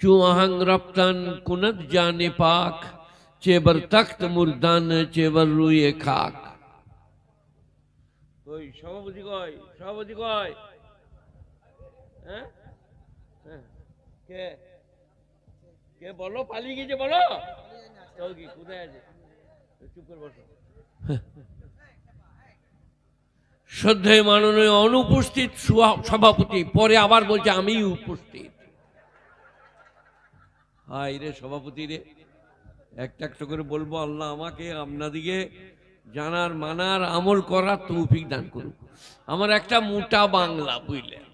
चुआहंग रफ्तान कुनत जाने पाक चेबर तख्त मुर्दान चेबर रुए खाक। कोई सभापति कय सभापति कय হ্যাঁ কে কে বলো পালিয়ে গেছে বলো তো কি কোথায় আছে চুপ করে বসো। শ্রদ্ধেয় মাননীয় অনুপস্থিত সভাপতি পরে আবার বলছে আমি উপস্থিত। হাই রে সভাপতি রে, একটা একটা করে বলবো আল্লাহ আমাকে আপনাদিকে জানার মানার আমল করার তৌফিক দান করুক। আমার একটা মোটা বাংলা বুঝলেন,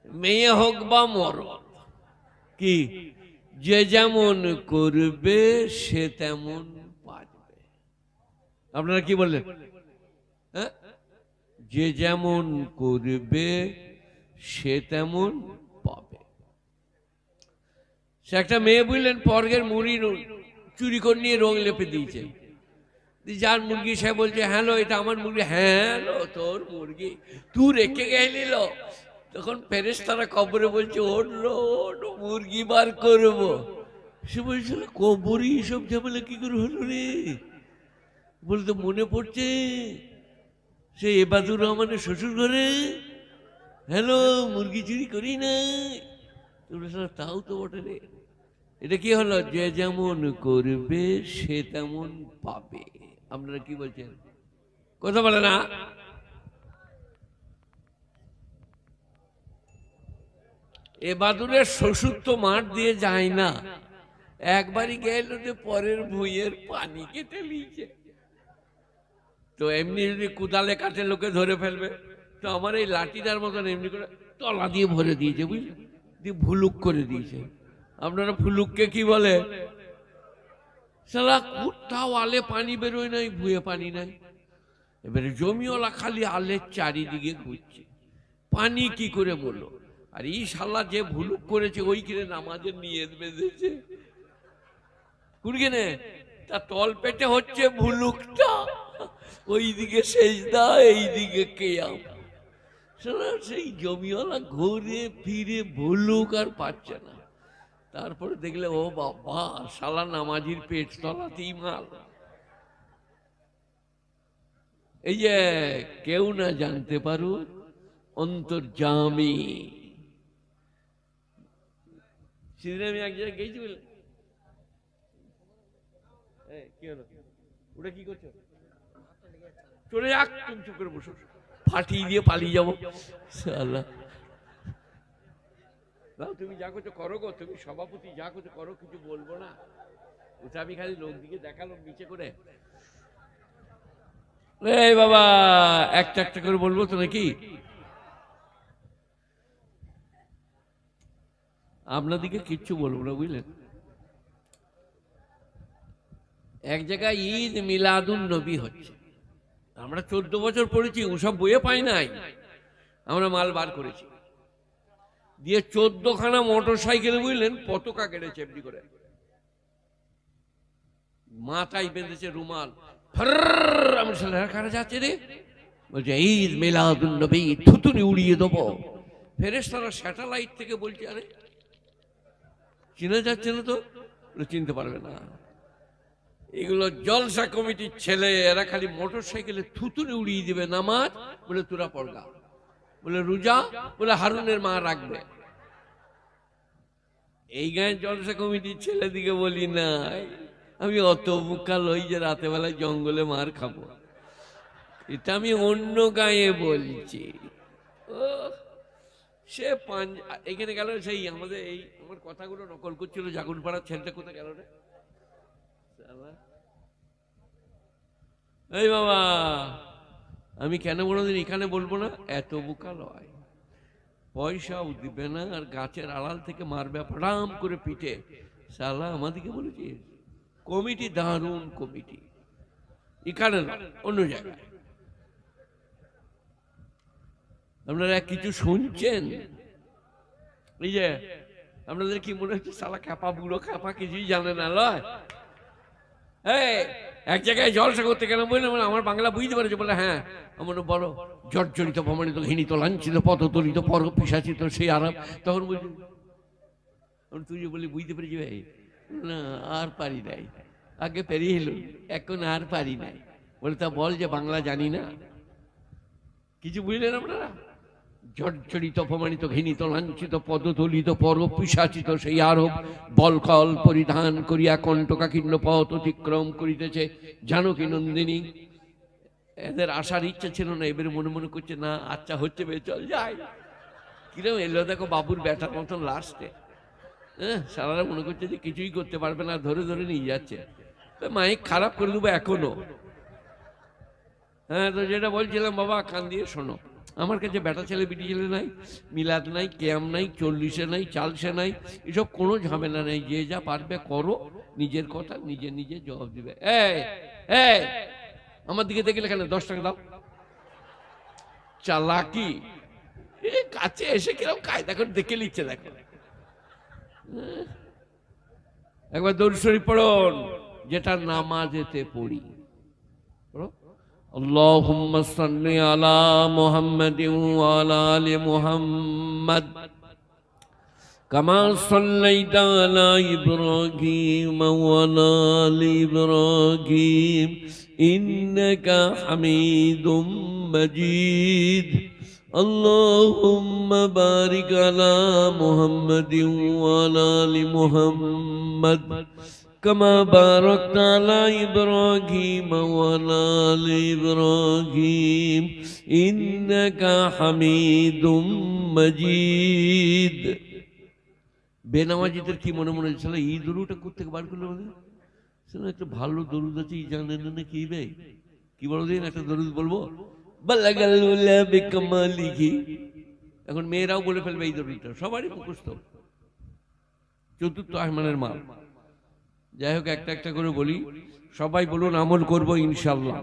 মেয়ে হোক বা মরদ কি যে যেমন করবে সে তেমন পাবে। আপনারা কি বললেন? হ্যাঁ, যে যেমন করবে সে তেমন পাবে। সে একটা মেয়ে বুঝলেন পর্গের মুড়ি চুরি করে নিয়ে রং লেপে দিয়েছে। যার মুরগি সে বলছে হ্যালো এটা আমার মুরগি। হ্যালো তোর মুরগি তুই রেখে গেলিল। তখন ফেরেশতারা কবরে বলছে ওঠলো ওঠ মুরগি বার করবো। সে বলছিল কবরই এসব ঝামেলা কি করে হলো রে? বলতে মনে পড়ছে সে এবাদুর রহমানের শ্বশুর ঘরে হ্যালো মুরগি চুরি করি না। তাও তো বটে রে। এটা কি হলো? যে যেমন করবে সে তেমন পাবে। আপনারা কি বলছেন? কথা বলে না? এ বাদুরের শ্বশুর তো মাঠ দিয়ে যায় না, একবারই গেল যে পরের ভুঁইয়ের পানি কেটে নিয়েছে। তো এমনি যদি কুদালে কাটে লোকে ধরে ফেলবে, তো আমার এই লাঠিটার মতন এমনি করে তলা দিয়ে ভরে দিয়েছে বুঝলি, দিয়ে ভুলুক করে দিয়েছে। আপনারা ফুলুককে কি বলে? সালা কোথাও আলে পানি বেরোয় নাই, ভুয়ে পানি নাই। এবারে জমিওয়ালা খালি আলের চারিদিকে ঘুরছে, পানি কি করে বললো? আর এই শালা যে ভুলুক করেছে ওই কিনে নামাজের নিয়ত বেঁধেছে কুড়িয়ে তা তল পেটে হচ্ছে ভুলুকটা, ওইদিকে সেজদা এইদিকে কেয়াম। সেই জমিওয়ালা ঘুরে ফিরে ভুলুক আর পাচ্ছে না। তারপরে দেখলে ও বাবা শালা নামাজির পেট তলাতেই মাল। এই যে কেউ না জানতে পারো অন্তর্যামী। সেদিন আমি এক জায়গায় গেছি বলে কি হলো ওটা কি করছো? চলে যাক তুমি চুপ করে বসো, ফাটিয়ে দিয়ে পালিয়ে যাবো। তুমি যা করছো করো গো, তুমি সভাপতি যা করছো করো, কিছু বলবো না। ওটা আমি খালি লোক দিকে দেখালাম নিচে করে। এই বাবা একটা একটা করে বলবো তো নাকি? আপনাদিকে কিচ্ছু বলবো না বুঝলেন। এক জায়গায় ঈদ মিলাদুন নবী হচ্ছে, আমরা 14 বছর পড়েছি, ওসব বইয়ে পাই নাই, আমরা মাল বার করেছি। দিয়ে 14খানা মোটর সাইকেল বুঝলেন পতাকা কেটেছে এমনি করে, মাথায় বেঁধেছে রুমাল। আমি কারা যাচ্ছে রে? বলছে ঈদ মিলাদুন নবী, থুতুনি উড়িয়ে দেবো। ফেরেশতারা স্যাটেলাইট থেকে বলছে আরে চিনা যাচ্ছে না তো? চিনতে পারবে না, এগুলো জলসা কমিটির ছেলে, এরা খালি মোটর সাইকেলে থুতুনি উড়িয়ে দিবে। নামাজ বলে তোরা পড়গা, বলে রোজা বলে হারুনের মা রাখবে। এই গায়ে জলসা কমিটির ছেলে দিকে বলি নাই, আমি অত বুকা লই যে রাতে বেলায় জঙ্গলে মার খাবো। এটা আমি অন্য গায়ে বলছি। ও সে এখানে গেল সেই আমাদের এই আমার কথাগুলো নকল করছিল জাগুনপাড়ার ছেলেটা, কোথায় গেল রে? এই বাবা আমি কেন কোনোদিন এখানে বলবো না, এত বোকা লয়। পয়সাও দিবে না আর গাছের আড়াল থেকে মারবে ফাটাম করে পিঠে। শালা আমাদেরকে বলেছি কমিটি দারুণ কমিটি, এখানে না অন্য জায়গায়। আপনারা কিছু শুনছেন? এই যে আপনাদের কি মনে হচ্ছে শালা খ্যাপা বুড়ো খ্যাপা কিছুই জানে না লয়? এক জায়গায় জলসা করতে কেন বললাম আমার বাংলা বুঝতে পারছে বলে হ্যাঁ আমার বলো জর্জরিত প্রমাণিত ঘৃণিত লাঞ্ছিত পথতলিত পর পিশাচিত সেই আরাম। তখন বলছি তুই যে বলি বুঝতে পেরেছি ভাই, না আর পারি নাই, আগে পেরিয়ে এলো, এখন আর পারি নাই। বলে তা বল যে বাংলা জানি না, কিছু বুঝলেন আপনারা? জর্জরিত অপমানিত ঘৃণিত লাঞ্ছিত পদদলিত পর পিশাচিত সেই আরব বলকল পরিধান করিয়া কণ্টকাকীর্ণ পথ অতিক্রম করিতেছে জানকী নন্দিনী। এদের আসার ইচ্ছা ছিল না, এবারে মনে মনে করছে না আচ্ছা হচ্ছে বে, চল যাই। কিরম এলো দেখো বাবুর ব্যাটার মতন লাস্টে। হ্যাঁ, সারারা মনে করছে যে কিছুই করতে পারবে না, ধরে ধরে নিয়ে যাচ্ছে। মাইক খারাপ করে দেবো এখনো। হ্যাঁ, তো যেটা বলছিলাম বাবা কান দিয়ে শোনো, আমার কাছে বেটা ছেলে বিটি ছেলে নাই, মিলাদ নাই, কেয়াম নাই, 40-এ নাই, চালসে নাই, এসব কোনো ঝামেলা নেই। যে যা পারবে করো, নিজের কথা নিজে নিজে জবাব দিবে। এই এই আমার দিকে দেখলে কেন, 10 টাকা দাও। চালাকি কাছে এসে কিরকম কায়দা করে দেখে নিচ্ছে দেখো। একবার দরুদ শরীফ পড়ুন, যেটা নামাজেতে পড়ি। আল্লাহুম্মা সাল্লি আলা মুহাম্মাদিন ওয়া আলা আলি মুহাম্মাদ কামা সাল্লাইতা আলা ইব্রাহিম ওয়া আলা আলি ইব্রাহিম ইন্নাকা হামিদুম মাজিদ। আল্লাহুম্মা বারিক আলা মুহাম্মাদিন ওয়া আলা আলি মুহাম্মাদ কামা বারাকতা আলা ইব্রাহিম ওয়া আলা আলি ইব্রাহিম ইন্নাকা হামিদুম মাজিদ। বেনামাজিদের কি মনে মনে ছিল এই দরুদটা করতে বার করলো, একটা ভালো দরুদ আছে, এই জানেন না কি বে, কি বলো দিন একটা দরুদ বলবো, এখন মেয়েরাও বলে ফেলবে এই দরুদটা, সবারই মুখস্থ, চতুর্থ আসমানের মাল। যাই হোক, একটা একটা করে বলি, সবাই বলুন আমল করবো ইনশাল্লাহ।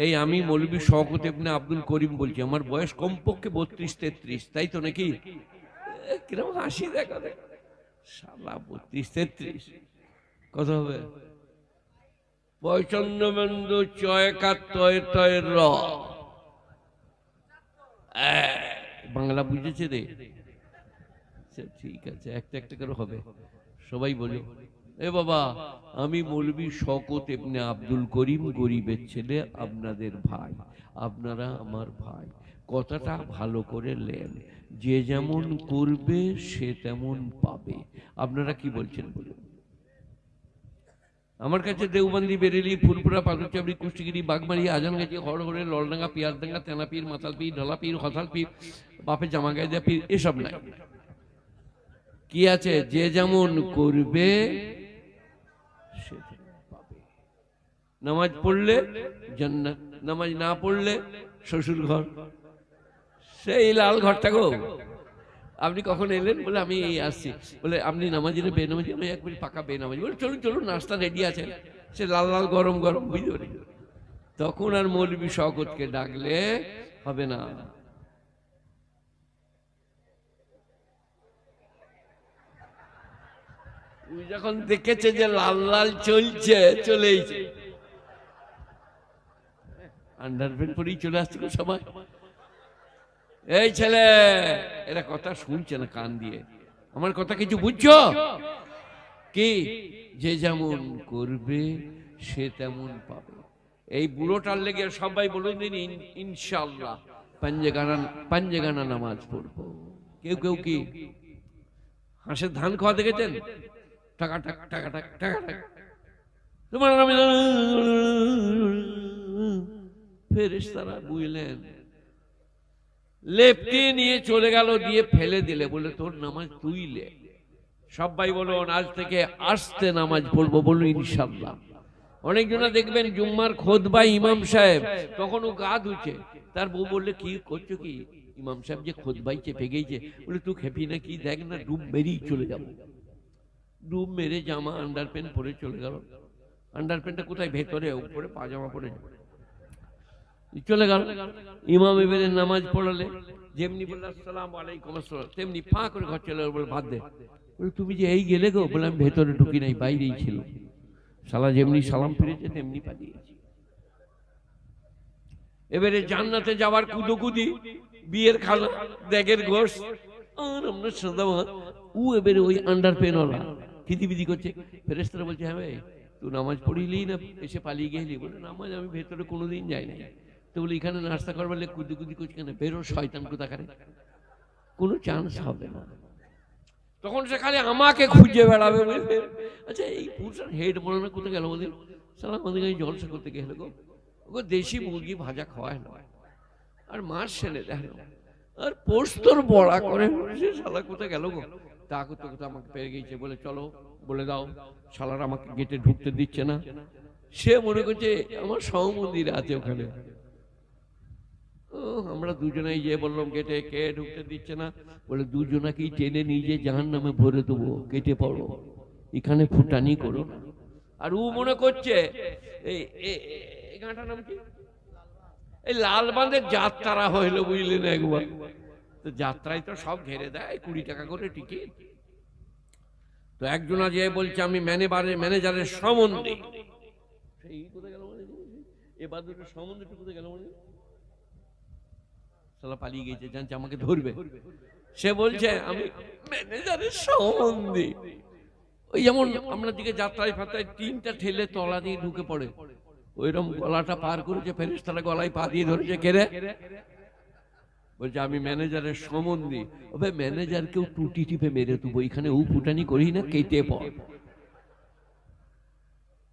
এই আমি মৌলভী শওকত ইবনে আব্দুল করিম বলছি, আমার বয়স কমপক্ষে 32-33, তাই তো নাকি? কিরকম হাসি দেখা দেখো, শালা 32-33 কত হবে? 55 চয়কা তয় তয়ের র, বাংলা বুঝেছে রে? ঠিক আছে, একটা একটা করে হবে, সবাই বলি। এ বাবা, আমি মৌলভী শওকত ইবনে আব্দুল করিম, গরিবের ছেলে, আপনাদের ভাই, আপনারা আমার ভাই। কথাটা ভালো করে লেন, যে যেমন করবে সে তেমন পাবে। আপনারা কি বলছেন বলুন? আমার কাছে দেওবন্দি, বেরেলি, ফুরপুরা, পাথরচাবড়ি, কুষ্টিগিরি, বাগমারি, আজানগাছি, হরহরে, ললডাঙ্গা, পিয়ারডাঙ্গা, তেনাপীর, মাতালপীর, ঢালাপীর, হসালপীর, বাপের জামা গায়ে দেয়া পীর, এসব নাই। কি আছে? যে যেমন করবে সে পাবে। নামাজ পড়লে জান্নাত, নামাজ না পড়লে শ্বশুর ঘর, সেই লাল ঘরটা গো। আপনি কখন এলেন? বলে আমি এই আসছি। বলে আপনি নামাজি না বেনামাজি? আমি একবারে পাকা বেনামাজি। বলে চলুন চলুন, নাস্তা রেডি আছে। সে লাল লাল গরম গরম, বুঝতে পারি। তখন আর মৌলভী শওকতকে ডাকলে হবে না। যখন দেখেছে যে লাল লাল চলছে, চলেইছে, আন্ডারপ্যান্ট পরেই চলে আসছে সবাই। এই ছেলে, এরা কথা শুনছে না কান দিয়ে, আমার কথা কিছু বুঝছো কি? যে যেমন করবে সে তেমন পাবে। এই বুড়োটার লেগে সবাই বলুন দিন ইনশাআল্লাহ পাঞ্জেগানা নামাজ পড়বো। কেউ কেউ কি হাঁসের ধান খাওয়া দেখেছেন? টাকা টাক টাকা টাক টাকা টাক, তোমার ফেরেশতারা বুঝলেন, লেপটে নিয়ে চলে গেল, দিয়ে ফেলে দিলে। বলে তোর নামাজ তুই লে। সবাই বলুন আজ থেকে আস্তে নামাজ পড়বো, বলুন ইনশাআল্লাহ। অনেকজনা দেখবেন জুম্মার খুতবা ইমাম সাহেব, তখন ও গা ধুচ্ছে, তার বউ বললে কি করছো কি? ইমাম সাহেব যে খুতবাই চেপে গেছে। বলে তুই খেপি না কি? দেখ না, ডুব মেরেই চলে যাবো। ডুব মেরে জামা আন্ডারপ্যান্ট পরে চলে গেল। আন্ডারপ্যান্টটা কোথায়? ভেতরে, উপরে পাজামা পরে চলে গেল। ইমাম এবারে নামাজ পড়ালে, যেমনি বলল আসসালামু আলাইকুম আসসালাম, তেমনি ফা করে ঘর চলে বলে ভাত দে। বলে তুমি যে এই গেলে গো? বলে আমি ভেতরে ঢুকি নাই, বাইরেই ছিল। শালা যেমনি সালাম ফিরেছে তেমনি পাঠিয়েছি। এবারে জান্নাতে যাওয়ার কুদুকুদি, বিয়ের খালা, দেগের গোশ, আর আমরা সাদা ভাত, ও এবারে ওই আন্ডার পেনওয়ালা খিদিবিদি করছে। ফেরেশতারা বলছে হ্যাঁ ভাই তুই নামাজ পড়িলি না এসে পালিয়ে গেলি? বলে নামাজ আমি ভেতরে কোনোদিন যাই না। তো বলে এখানে নাস্তা করবার কুদি কুদি করছি কেন? বেরো শয়তান কোথাকারে, কোনো চান্স হবে না। তখন সে খালি আমাকে খুঁজে বেড়াবে। আচ্ছা এই পুরুষের হেড মনে কোথায় গেল? বলি সালা আমাদের কাছে জলসা করতে গেল গো, ওকে দেশি মুরগি ভাজা খাওয়ায় না আর মাছ সেনে দেয় আর পোস্তর বড়া করে। সে শালা কোথায় গেল গো? তা করতে করতে আমাকে পেয়ে গেছে। বলে চলো বলে দাও, শালার আমাকে গেটে ঢুকতে দিচ্ছে না। সে মনে করছে আমার সহমন্দির আছে ওখানে। আমরা দুজনাই যে বললাম গেটে, কে ঢুকতে দিচ্ছে না? বলে দুজনাকেই টেনে নিজে জাহান্নামে ভরে দেবো, কেটে পড়ো, এখানে ফুটানি করো না। আর ও মনে করছে এই গানটার নাম কি? এই লালবাঁধের যাত্রা হইল বুঝলেন একবার। তো যাত্রায় তো সব ঘেরে দেয় 20 টাকা করে টিকিট। তো একজনা যে বলছে আমি ম্যানেজারের সম্বন্ধে, সেই কোথায় গেল? এবার দুটো সম্বন্ধে কোথায় গেল? শালা পালিয়ে গেছে, জানছে আমাকে ধরবে। সে বলছে আমি ম্যানেজারের সম্বন্ধে। ওই যেমন আমরা দিকে যাত্রায় ফাত্রায় 3টা ঠেলে তলা দিয়ে ঢুকে পড়ে, ওইরকম গলাটা পার করেছে। ফেরেশতারা গলায় পা দিয়ে ধরেছে। কেরে? বলছে আমি ম্যানেজারের সম্বন্ধে। ওবে ম্যানেজারকেও টুটি টিপে মেরে দেবো, এখানে ও ফুটানি করি না, কেটে পড়।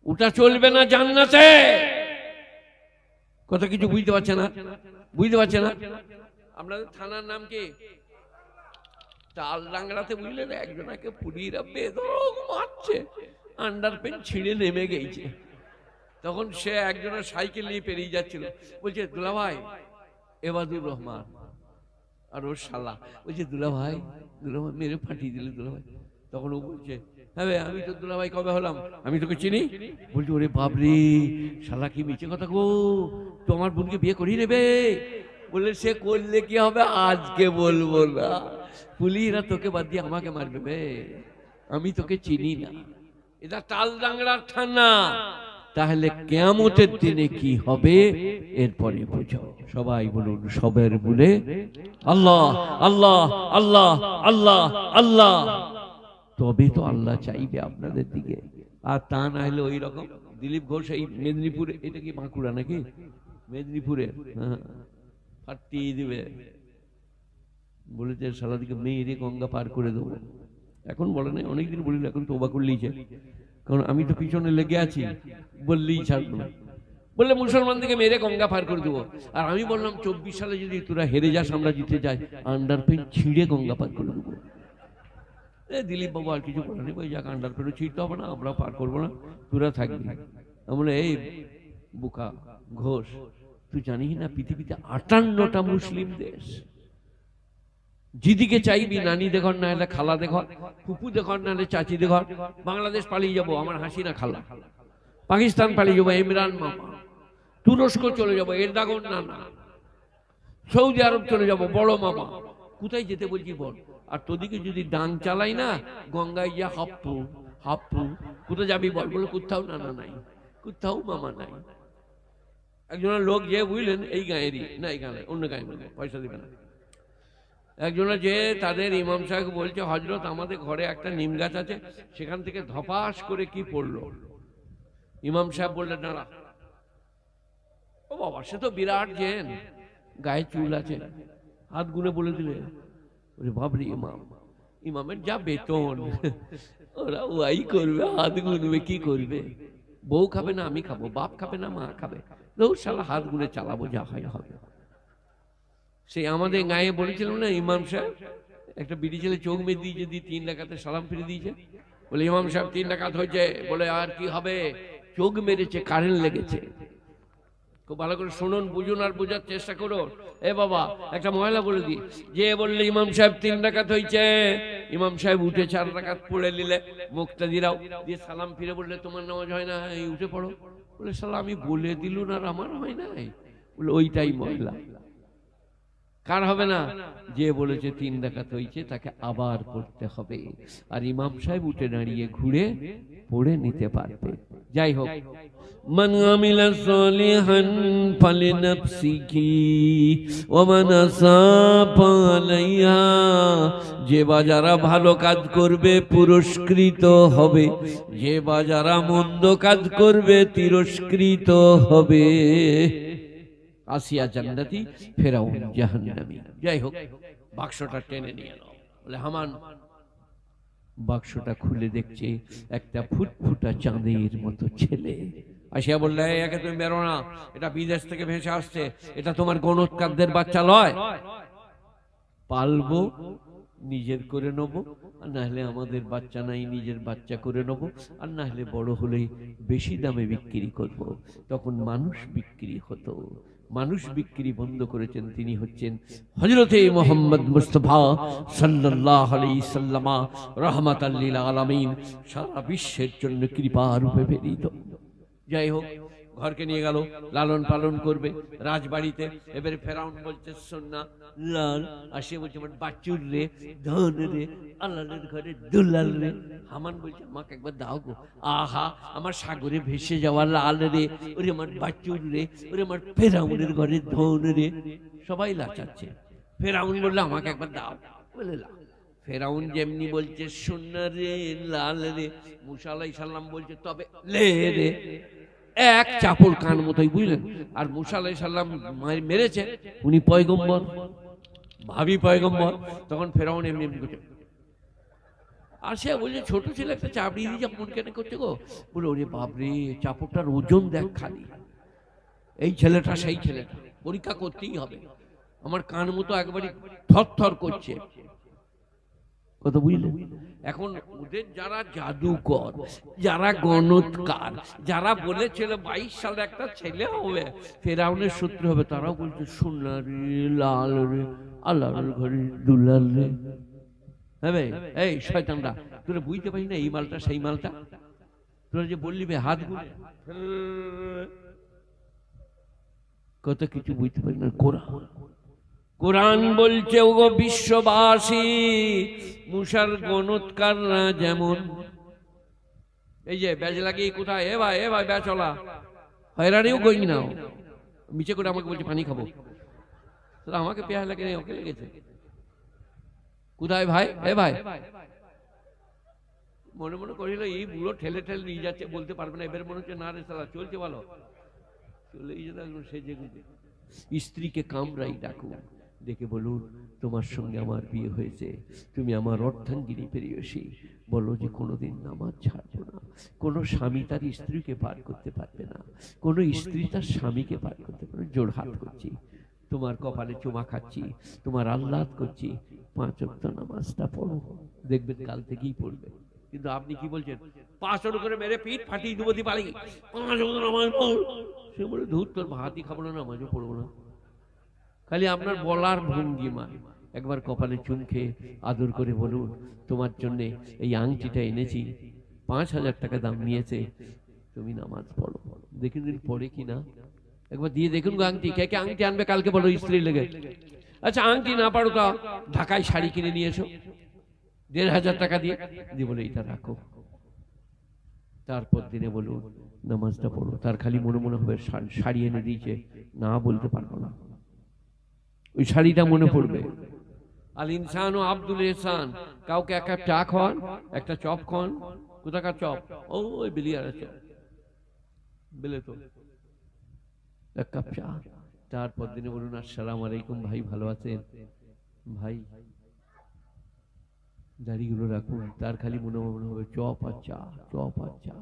ওটা চলবে না জান্নাতে। কথা কিছু বুঝতে পারছে না? বুঝতে পারছে না? আপনাদের থানার নাম কি? তালডাংরাতে বুঝলেন একজনাকে পুলিশরা বেধড়ক মারছে, আন্ডারপ্যান্ট ছিঁড়ে নেমে গেছে। তখন সে একজনের সাইকেল নিয়ে পেরিয়ে যাচ্ছিল। বলছে দুলাভাই এবাদুর রহমান, আর ওর শালা বলছে দুলাভাই মেরে ফাটিয়ে দিলে দুলাভাই। তখন ও বলছে হ্যাঁ আমি তো দুলাভাই কবে হলাম, আমি তোকে চিনি। বলছি ওরে বাবরে শালা কি মিছে কথা গো, তো আমার বোনকে বিয়ে করিয়ে নেবে? বলে সে করলে কি হবে, আজকে বলবো না, পুলিশরা তোকে বাদ দিয়ে আমাকে মারবে বে, আমি তোকে চিনি না। এটা তালডাংরার থানা। তাহলে কিয়ামতের দিনে কি হবে এরপরে বুঝো। সবাই বলুন সবের বলে আল্লাহ আল্লাহ আল্লাহ আল্লাহ আল্লাহ। তবে তো আল্লাহ চাইবে আপনাদের দিকে, আর তা না হলে ওই রকম। দিলীপ ঘোষ এই মেদিনীপুরে, এটা কি বাঁকুড়া নাকি মেদিনীপুরের, ফাটিয়ে দিবে। বলেছে সারা দিকে মেয়েরে গঙ্গা পার করে দেবো। এখন বলে নাই, অনেকদিন বলিল, এখন তোবা করলেইছে, কারণ আমি তো পিছনে লেগে আছি, বললেই ছাড়বো না। বললে মুসলমানদেরকে মেরে গঙ্গা পার করে দেবো। আর আমি বললাম 24 সালে যদি তোরা হেরে যাস, আমরা জিতে যাই, আন্ডারপ্যান্ট ছিঁড়ে গঙ্গা পার করে দেবো। দিলীপ বাবু আর কিছু বলেনি, ওই যাক আন্ডারপ্যান্ট ছিঁড়তে হবে না, আমরা পার করবো না, তোরা থাকবি। আমরা এই বুকা ঘোষ, তুই জানিস না পৃথিবীতে 58টা মুসলিম দেশ। যেদিকে চাইবি, নানি দেখর না হলে খালা দেখর, ফুপু দেখর না হলে চাচি দেখর। বাংলাদেশ পালিয়ে যাবো, আমার হাসিনা খালা। পাকিস্তান পালিয়ে যাবো, ইমরান মামা। তুরস্ক চলে যাবো, এরদাগন নানা। সৌদি আরব চলে যাবো, বড় মামা। কোথায় যেতে বলছি বল। আর তোদিকে যদি ডাং চালাই না, গঙ্গায় গিয়া হাপ্পু হাপ্পু। কোথায় যাবি বল? বলে কোথাও নানা নাই, কোথাও মামা নাই। একজনের লোক যে বুঝলেন এই গাঁয়েরই না, এই গাঁয়ে অন্য গাঁয়ে, পয়সা দিবে না। একজনের যে তাদের ইমাম সাহেব বলছে হজরত আমাদের ঘরে একটা নিম গাছ আছে, সেখান থেকে ধপাস করে কি পড়লো। ইমাম সাহেব বললেন না, ও বাবা সে তো বিরাট জেন, গায়ে চুল আছে, হাত গুনে বলে দিলে। বাবরে ইমাম, ইমামের যা বেতন, ওরা ওয়াই করবে, হাত গুনবে, কি করবে? বউ খাবে না আমি খাবো, বাপ খাবে না মা খাবে, শালা হাত গুনে চালাবো, যা হয় হবে। সেই আমাদের গায়ে বলেছিল না ইমাম সাহেব, একটা বিড়ি ছেলে চোখ মেয়ে দিয়ে যদি 3 রাকাতে সালাম ফিরে দিয়েছে। বলে ইমাম সাহেব 3 রাকাত হয়েছে। বলে আর কি হবে, চোখ মেরেছে, কারেন্ট লেগেছে। খুব ভালো করে শুনুন, বুঝুন আর বোঝার চেষ্টা করুন। এ বাবা একটা মহিলা বলে দি, যে বললে ইমাম সাহেব 3 রাকাত হয়েছে, ইমাম সাহেব উঠে 4 রাকাত পড়ে নিলে, মুখটা দিরাও দিয়ে সালাম ফিরে বললে তোমার নামাজ হয় না, এই উঠে পড়ো। বলে শালা আমি বলে দিলুন আর আমার হয় নাই। বলে ওইটাই মহিলা। কার হবে না? যে বলেছে 3 রাকাত হয়েছে তাকে আবার পড়তে হবে, আর ইমাম সাহেব উঠে দাঁড়িয়ে ঘুরে পড়ে নিতে পারবে। যাই হোক, মান আমিলা সালিহান ফালিনাফসিহি ওয়া মান আসাফা আলাইহা, যে বা যারা ভালো কাজ করবে পুরস্কৃত হবে, যে বা যারা মন্দ কাজ করবে তিরস্কৃত হবে। আসিয়া জান্নাতি, ফেরাউন জাহান্নামী। যাই হোক, বাক্সটা টেনে নিয়ে এলো। বলে হামান বাক্সটা খুলে দেখছে একটা ফুটফুটা চাঁদের মতো ছেলে। আসিয়া বললে, একে তুমি বেরো না, এটা বিদেশ থেকে ভেসে আসছে, এটা তোমার গণৎকারদের বাচ্চা লয়, পালবো নিজের করে নেবো, আর না হলে আমাদের বাচ্চা নাই নিজের বাচ্চা করে নেবো, আর না হলে বড় হলেই বেশি দামে বিক্রি করব। তখন মানুষ বিক্রি হতো, মানুষ বিক্রি বন্ধ করেছেন তিনি হচ্ছেন হযরতে মুহাম্মদ মুস্তাফা সাল্লাল্লাহু আলাইহি সাল্লাম, রাহমাতাল লিল আলামিন, সারা বিশ্বের জন্য কৃপা রূপে প্রেরিত। যাই হোক, ঘরকে নিয়ে গেল, লালন পালন করবে রাজবাড়িতে। এবারে ফেরাউন বলছে, শোন না লাল, আসে বলছে আমার বাচ্চুর রে, ধন রে, আল্লাহর ঘরে দুলাল রে। হামান বলছে, আমাকে একবার দাও গো। আহা, আমার সাগরে ভেসে যাওয়া লাল রে, ওরে আমার বাচ্চুর রে, ওরে আমার ফেরাউনের ঘরে ধন রে। সবাই লাচাচ্ছে। ফেরাউন বললো, আমাকে একবার দাও। বলে লাল। ফেরাউন যেমনি বলছে সোনা রে, লাল রে, মুসা আলাইহিস সালাম বলছে তবে লে রে। এক চাপড় কান মতোই, বুঝলেন? আর মুসা আলাইহিস সালাম মেরেছে, উনি পয়গম্বর, ভাবি পয়গম্বর। তখন ফেরাউন এমনি এমনি করছে। আর সে বলছে, ছোট ছেলে একটা চাপড়ি দিয়ে যেমন কেন করছে গো? বলে, ওরে বাপরে, চাপড়টার ওজন দেখ খালি। এই ছেলেটা সেই ছেলেটা, পরীক্ষা করতেই হবে। আমার কান মতো একবারই থরথর করছে। কত বুঝলেন? এখন ওদের যারা জাদুকর, যারা গণৎকার, যারা বলেছিল 22 সালে একটা ছেলে হবে, ফেরাউনের শত্রু হবে, তারাও বলছে সোনা রে, লাল রে, আল্লাহর ঘরে দুলাল রে। হ্যাঁ, এই শয়তানরা, তোরা বুঝতে পারি না এই মালটা সেই মালটা? তোরা যে বললি হাত গুলো, কত কিছু বুঝতে পারি না। কোরআন বলছে, ওগো বিশ্ববাসী, মুসার গণৎকাররা যেমন এই যে ব্যাজ লাগিয়ে কোথায়, এ ভাই ব্যাচলা হয়রানিও করি না, মিছে করে আমাকে বলছে পানি খাবো। আমাকে পেয়ার লাগে, ওকে লেগেছে। কোথায় ভাই? এ ভাই মনে মনে করিল, এই বুড়ো ঠেলে ঠেলে নিয়ে যাচ্ছে, বলতে পারবে না। এবার মনে হচ্ছে না রে সালা, চলছে ভালো, চলে সেজে গুজে। স্ত্রীকে কামরাই ডাকুন, ডেকে বলুন, তোমার সঙ্গে আমার বিয়ে হয়েছে, তুমি আমার অর্ধাঙ্গিনী প্রেয়সী, বলো যে কোনোদিন নামাজ ছাড়বো না। কোনো স্বামী তার স্ত্রীকে পার করতে পারবে না, কোনো স্ত্রী তার স্বামীকে পার করতে পারবে। জোর হাত করছি, তোমার কপালে চুমা খাচ্ছি, তোমার আহ্লাদ করছি, 5 ওয়াক্ত নামাজটা পড়ো, দেখবেন কাল থেকেই পড়বে। কিন্তু আপনি কি বলছেন? 5 ওয়াক্ত করে মেরে পিঠ ফাটিয়ে দেবো পারি, 5 ওয়াক্ত নামাজ পড়। সে বলে, ধূর তোর ভাতই খাবো না, নামাজও পড়বো না। খালি আপনার বলার ভঙ্গিমা। একবার কপালে চুন খেয়ে আদর করে বলুন, তোমার জন্য এই আংটিটা এনেছি, 5000 টাকা দাম নিয়েছে, তুমি নামাজ পড়ো। দেখুন পড়ে কিনা, একবার দিয়ে দেখুন গো আংটি। কে কে আংটি আনবে কালকে বলো স্ত্রী লেগে? আচ্ছা, আংটি না পারো তো ঢাকায় শাড়ি কিনে নিয়ে এসো 1500 টাকা দিয়ে, বলে এটা রাখো। তারপর দিনে বলুন নামাজটা পড়ো। তার খালি মনে মনে হবে শাড়ি এনে দিয়েছে, না বলতে পারবো না, ওই শাড়িটা মনে পড়বে। আল ইনসান ও আব্দুল ইহসান, কাউকে এক কাপ চা খাওয়ান, একটা চপ খাওয়ান। কোথাকার চপ? ওই বিলিয়ারের চপ, বেলে তো এক কাপ চা। তারপর দিনে বলুন, আসসালামু আলাইকুম ভাই, ভালো আছেন ভাই, দাড়িগুলো রাখুন। তার খালি মনে মনে হবে চপ আর চা, চপ আর চা।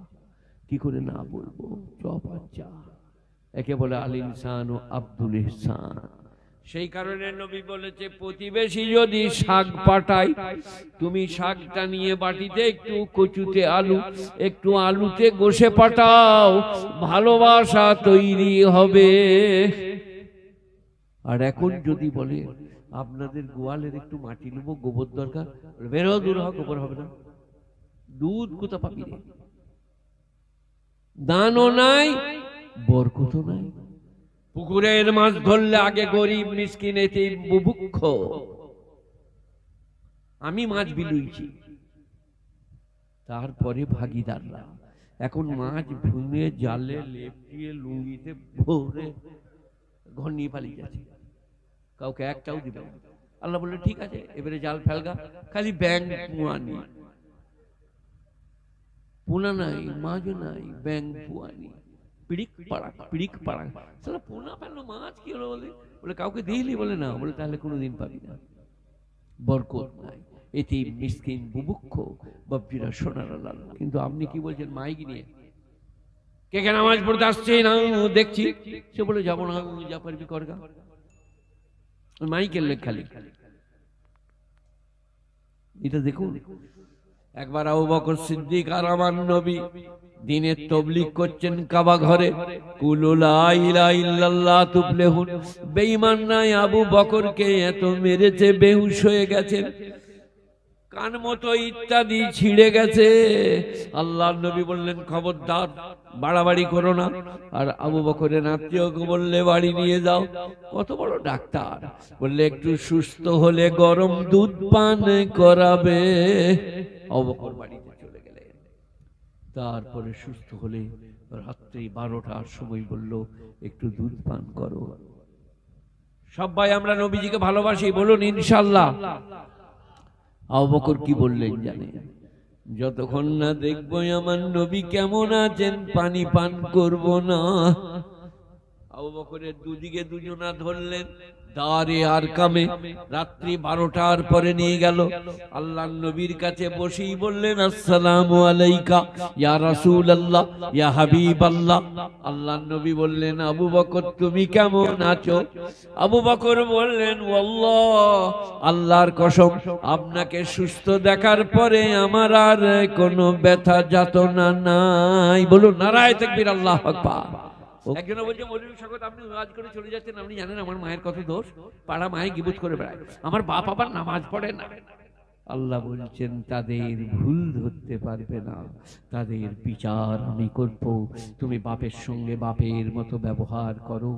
কি করে না বলবো, চপ আর চা। একে বলে আল ইনসান ও আব্দুল ইহসান। সেই কারণে নবী বলেছে, প্রতিবেশী যদি শাক পাঠায়, তুমি শাকটা নিয়ে বাটিতে একটু কচুতে আলু, একটু আলুতে গোশে পাঠাও, ভালোবাসা তৈরি হবে। আর এখন যদি বলে আপনাদের গোয়ালের একটু মাটি নেবো, গোবর দরকার, বেরো দূর হোক, গোবর হবে না। দুধ কোথা পাবি রে? দানও নাই, বরকতও নাই। পুকুরের মাছ ধরলে আগে গরিব মিসকিন এতিম বুভুক্ষ, আমি মাছ বিলুইছি, তারপরে ভাগিদাররা। এখন মাছ ভুঙে জালে লেপটিয়ে লুঙ্গিতে ভরে ঘর নিয়ে পালিয়ে যাচ্ছে, কাউকে একটাও দিবে না। আল্লাহ বললো ঠিক আছে, এবারে জাল ফেলগা, খালি ব্যাং পুয়ানি, পোনা নাই, মাছও নাই, ব্যাং পুয়ানি, পিড়িক পাড়া পিড়িক পাড়া। সালা পোনা পেল, মাছ কি হলো বলে? বলে কাউকে দিইলি, বলে না। বলে তাহলে কোনোদিন পাবি না, বরকত নাই, এতিম মিসকিন বুভুক্ষ বাপজিরা সোনার লাল। কিন্তু আপনি কি বলছেন মাইক নিয়ে, কে কে নামাজ পড়তে আসছে না দেখছি, সে বলে যাবো না, যা পারবি করগা, মাইকের লেখ খালি। এটা দেখুন, একবার আবু বকর সিদ্দিক আর আমার নবী দিনের তাবলীগ করছেন কাবা ঘরে, কুলু লা ইলাহা ইল্লাল্লাহ তুফলিহুন। বেঈমান নাই আবু বকরকে এত মেরেছে, বেহুশ হয়ে গেছেন, কান মতো ইত্যাদি ছিঁড়ে গেছে। আল্লাহর নবী বললেন খবরদার বাড়াবাড়ি করো না। আর আবু বকরের আত্মীয়কে বললে বাড়ি নিয়ে যাও। কত বড় ডাক্তার, বললে একটু সুস্থ হলে গরম দুধ পান করাবে। আবু বকর বাড়িতে চলে গেলেন, তারপরে সুস্থ হলে রাত্রি 12টার সময় বলল একটু দুধ পান করো। সবাই আমরা নবীজিকে ভালোবাসি, বলুন ইনশাআল্লাহ। আবু বকর কি বললেন জানেন? যতক্ষণ না দেখবো আমার নবী কেমন আছেন পানি পান করব না। আবু বকরের দুদিকে দুজনা ধরলেন, দারে আর কামে রাত্রি 12টার পরে নিয়ে গেল। আল্লাহর নবীর কাছে বসেই বললেন আসসালামু আলাইকা ইয়া রাসূলুল্লাহ ইয়া হাবিবাল্লাহ। আল্লাহর নবী বললেন আবু বকর তুমি কেমন আছো? আবু বকর বললেন ওয়াল্লাহ, আল্লাহর কসম আপনাকে সুস্থ দেখার পরে আমার আর কোনো ব্যথা যাতনা নাই। বলুন নারায়ে তাকবীর, আল্লাহু আকবার। একজন বলছে মৌলভী শওকত আপনি ওয়াজ করে চলে যাচ্ছেন, আপনি জানেন আমার মায়ের কত দোষ, পাড়া মায়ে গিবত করে বেড়ায়, আমার বাপ আবার নামাজ পড়ে না। আল্লাহ বলছেন তাদের ভুল ধরতে পারবে না, তাদের বিচার আমি করব। তুমি বাপের সঙ্গে বাপের মতো ব্যবহার করো,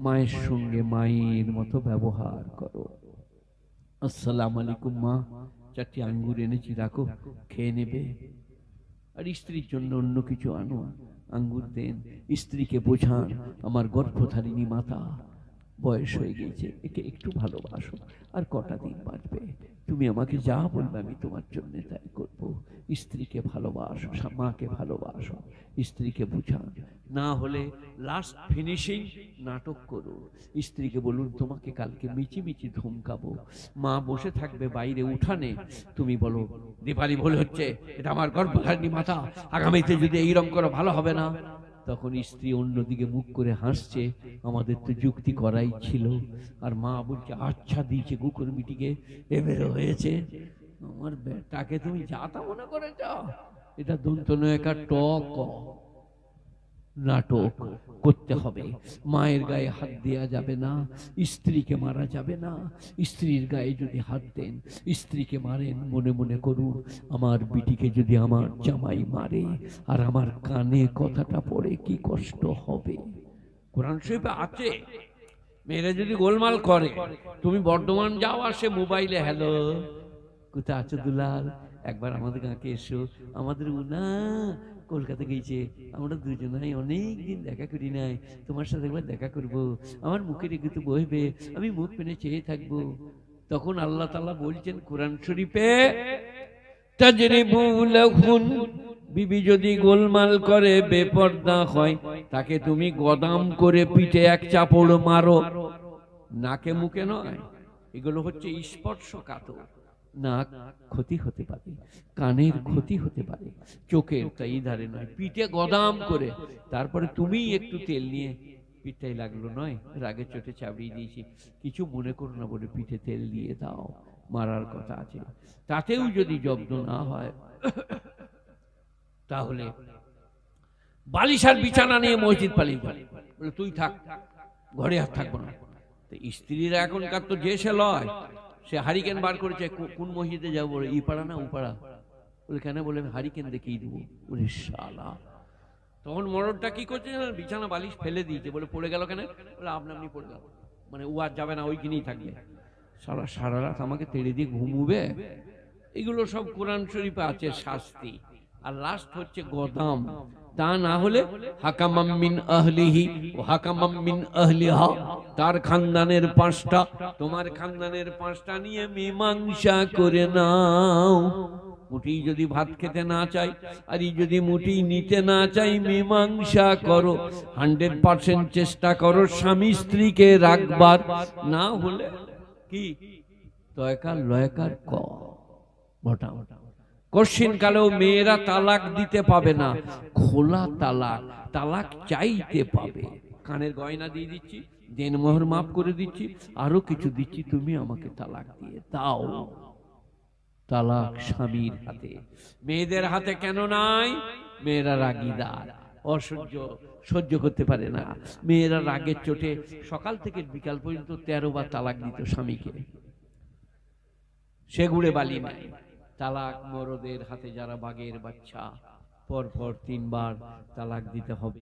মায়ের সঙ্গে মায়ের মতো ব্যবহার করো। আসসালামু আলাইকুম মা, 4টি আঙ্গুর এনেছি, রাখো, খেয়ে নেবে। আর স্ত্রীর জন্য অন্য কিছু আনো, আঙ্গুর দেন। স্ত্রীকে বোঝান আমার গর্ভধারিণী মাতা, বয়স হয়ে গেছে, একে একটু ভালোবাসো, আর কটা দিন বাঁচবে, তুমি আমাকে যা বলবে আমি তোমার জন্য তাই করব। স্ত্রীকে ভালোবাসো, মাকে ভালোবাসো, স্ত্রীকে বুঝান। না হলে লাস্ট ফিনিশিং নাটক করো। স্ত্রীকে বলুন তোমাকে কালকে মিচি মিচি ধমকাবো। মা বসে থাকবে বাইরে উঠানে, তুমি বলো দীপালি ভুল হচ্ছে, এটা আমার গর্ভধারিণী মাতা, আগামীতে যদি এইরকম করো ভালো হবে না। তখন স্ত্রী অন্যদিকে মুখ করে হাসছে, আমাদের তো যুক্তি করাই ছিল। আর মা বলছে আচ্ছা দিয়েছে কুকুর মিটিকে, এবারে হয়েছে। আমার বেটাকে তুমি যাতা মনে করেছ, এটা দন্ত নয়কা টক নাটক করতে হবে। মায়ের গায়ে হাত দেওয়া যাবে না, স্ত্রীকে মারা যাবে না। স্ত্রীর গায়ে যদি হাত দেন, স্ত্রীকে মারেন, মনে মনে করুন আমার বিটিকে যদি আমার জামাই মারে আর আমার কানে কথাটা পড়ে কি কষ্ট হবে। কোরআন শরীফে আছে, মেয়েরা যদি গোলমাল করে, তুমি বর্ধমান যাও আর সে মোবাইলে হ্যালো কোথায় আছো দুলাল, একবার আমাদের গাঁকে এসো, আমাদের না কলকাতা গেছে, আমরা দুজনাই অনেক দিন দেখা করি নাই, তোমার সাথে একবার দেখা করবো, আমার মুখের একটু তো বইবে, আমি মুখ পেনে চেয়ে থাকবো। তখন আল্লাহ তাআলা বলছেন কোরআন শরীফে, তাজরিবু লাহুন, বিবি যদি গোলমাল করে বেপরদা হয়, তাকে তুমি গদাম করে পিঠে এক চাপড় মারো। নাকে মুখে নয়, এগুলো হচ্ছে স্পর্শকাতর। নাক ক্ষতি হতে পারে, কানের ক্ষতি হতে পারে, চোখের তাই ধারে নয়, পিঠে গদাম করে। তারপরে তুমি একটু তেল নিয়ে, পিঠটাই লাগলো নয়, রাগে চোটে চাবড়িয়ে দিয়েছি, কিছু মনে করো না বলে পিঠে তেল দিয়ে দাও, মারার কথা আছে। তাতেও যদি জব্দ না হয়, তাহলে বালিশার বিছানা নিয়ে মসজিদ পালিয়ে যাবে, বলে তুই থাক, ঘরে আর থাকবো না। স্ত্রীরা এখনকার তো যে সে লয়, সে হারিকেন বার করেছে, কোন মসজিদে যাবো, ই পাড়া না ও পাড়া, বলে কেন, বলে হারিকেন দেখেই দেবো। বলে শালা তখন মরদটা কি করছে জানেন? বিছানা বালিশ ফেলে দিয়েছে, বলে পড়ে গেল কেন? বলে আপনি আপনি পড়ে গেল, মানে ও আর যাবে না, ওইখানেই থাকবে, সারা রাত আমাকে তেড়ে দিয়ে ঘুমুবে। এগুলো সব কোরআন শরীফে আছে শাস্তি। আর লাস্ট হচ্ছে গদাম, তা না হলে হাকামাম মিন আহলিহি ও হাকামাম মিন আহলিহা, তার খানদানের 5টা, তোমার খানদানের 5টা নিয়ে মীমাংসা করে নাও। মুঠি যদি ভাত খেতে না চাই, আর যদি মুঠি নিতে না চাই, মীমাংসা করো, 100% চেষ্টা করো স্বামী স্ত্রীকে রাখবার। না হলে কি তয়কার লয়কার ক মোটা মোটা কোশ্চিন কালেও মেয়েরা তালাক দিতে পাবে না, খোলা তালাক, তালাক চাইতে পাবে। কানের গয়না দিয়ে দিচ্ছি, দেনমোহর মাফ করে দিচ্ছি, আরো কিছু দিচ্ছি, তুমি আমাকে তালাক দিয়ে দাও। তালাক স্বামীর হাতে, মেয়েদের হাতে কেন নাই? মেয়েরা রাগীদার, সহ্য করতে পারে না। মেয়েরা রাগের চোটে সকাল থেকে বিকাল পর্যন্ত 13 বার তালাক দিত স্বামীকে, সেগুড়ে বালি নাই। তালাক মরদের হাতে, যারা বাঘের বাচ্চা, পরপর 3 বার তালাক দিতে হবে।